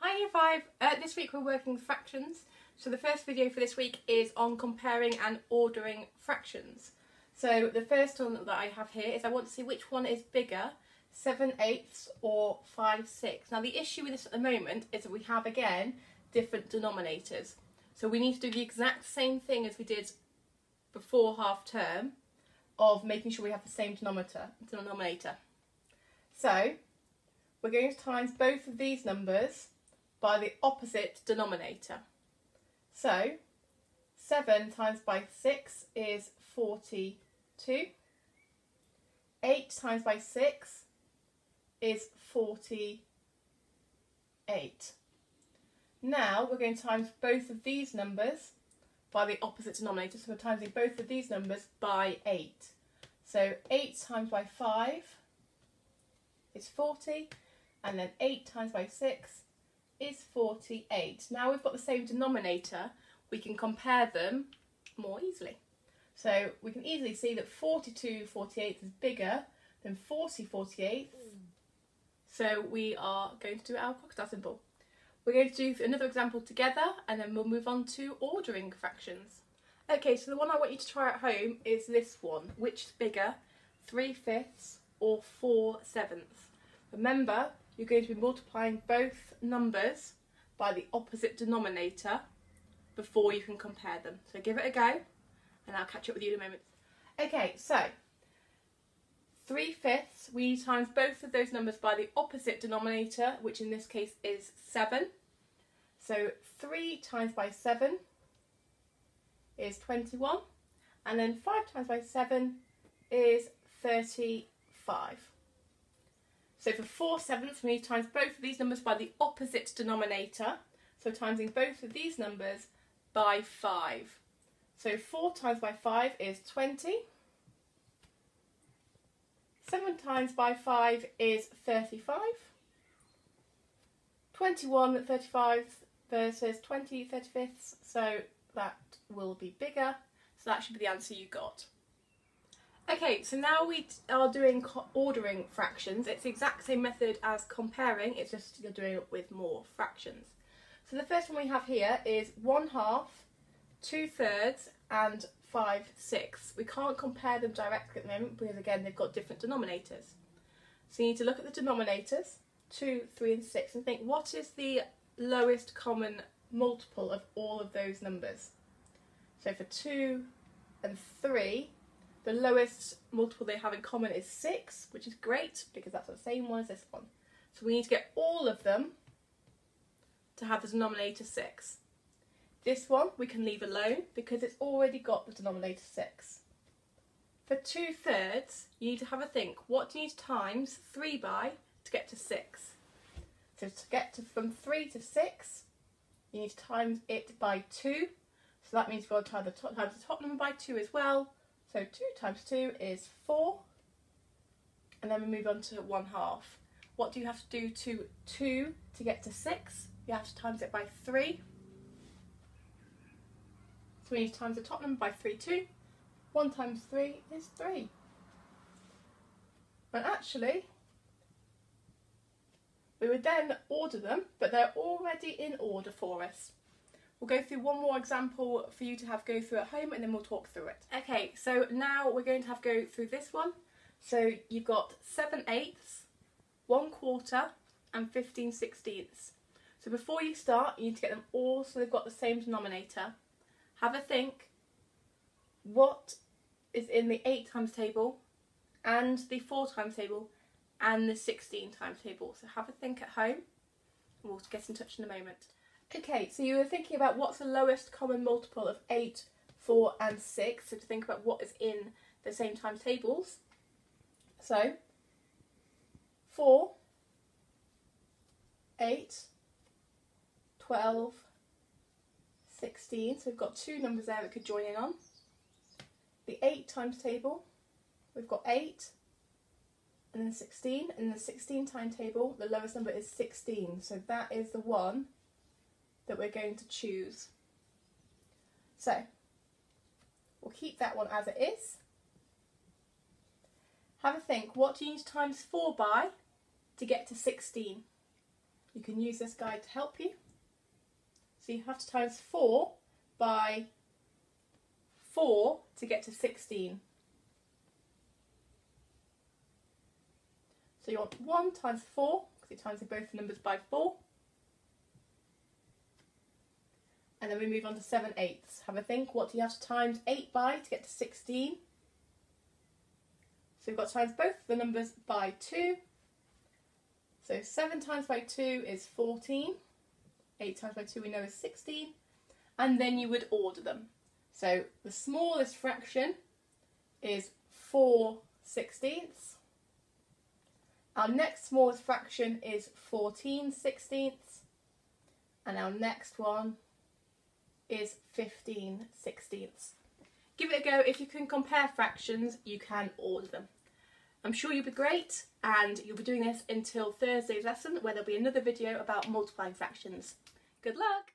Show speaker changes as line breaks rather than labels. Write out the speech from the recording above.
Hi Year 5, this week we're working with fractions. So the first video for this week is on comparing and ordering fractions. So the first one that I have here is I want to see which one is bigger, 7/8 or 5/6. Now the issue with this at the moment is that we have again different denominators. So we need to do the exact same thing as we did before half term of making sure we have the same denominator. So we're going to times both of these numbers by the opposite denominator. So 7 times by 6 is 42. 8 times by 6 is 48. Now we're going to times both of these numbers by the opposite denominator. So we're timesing both of these numbers by 8. So 8 times by 5 is 40. And then 8 times by 6 is 48. Now we've got the same denominator, we can compare them more easily. So we can easily see that 42/48 is bigger than 40/48. So we are going to do our crocodile symbol. We're going to do another example together and then we'll move on to ordering fractions. Okay, so the one I want you to try at home is this one. Which is bigger, 3/5 or 4/7? Remember, you're going to be multiplying both numbers by the opposite denominator before you can compare them. So give it a go and I'll catch up with you in a moment. Okay, so 3/5, we times both of those numbers by the opposite denominator, which in this case is 7. So 3 times by 7 is 21, and then 5 times by 7 is 35. So for 4/7, we need to times both of these numbers by the opposite denominator. So timesing both of these numbers by 5. So 4 times by 5 is 20. 7 times by 5 is 35. 21/35 versus 20/35. So that will be bigger. So that should be the answer you got. Okay, so now we are doing ordering fractions. It's the exact same method as comparing, it's just you're doing it with more fractions. So the first one we have here is 1/2, 2/3 and 5/6. We can't compare them directly at the moment because again they've got different denominators. So you need to look at the denominators, 2, 3 and 6, and think what is the lowest common multiple of all of those numbers. So for 2 and 3, the lowest multiple they have in common is 6, which is great because that's the same one as this one. So we need to get all of them to have the denominator 6. This one we can leave alone because it's already got the denominator 6. For 2/3, you need to have a think. What do you need to times 3 by to get to 6? So to get from 3 to 6, you need to times it by 2. So that means you've got to times the top number by 2 as well. So 2 times 2 is 4, and then we move on to 1/2. What do you have to do to 2 to get to 6? You have to times it by 3. So we need to times the top number by 3 too. 1 times 3 is 3. And actually, we would then order them, but they're already in order for us. We'll go through one more example for you to have go through at home and then we'll talk through it. Okay, so now we're going to have go through this one. So you've got 7/8, 1/4 and 15/16. So before you start, you need to get them all so they've got the same denominator. Have a think what is in the 8 times table and the 4 times table and the 16 times table. So have a think at home and we'll get in touch in a moment. Okay, so you were thinking about what's the lowest common multiple of 8, 4 and 6, so to think about what is in the same times tables. So 4, 8, 12, 16, so we've got two numbers there that could join in on. The 8 times table, we've got 8 and then 16, and in the 16 times table the lowest number is 16, so that is the one that we're going to choose. So we'll keep that one as it is. Have a think, what do you need to times 4 by to get to 16? you can use this guide to help you. So you have to times 4 by 4 to get to 16. So you want 1 times 4, because you're timesing both numbers by 4. And then we move on to 7/8. Have a think, what do you have to times 8 by to get to 16? So we've got to times both the numbers by 2. So 7 times by 2 is 14. 8 times by 2 we know is 16. And then you would order them. So the smallest fraction is 4/16. Our next smallest fraction is 14/16. And our next one is 15/16. Give it a go. If you can compare fractions, you can order them. I'm sure you'll be great, and you'll be doing this until Thursday's lesson, where there'll be another video about multiplying fractions. Good luck!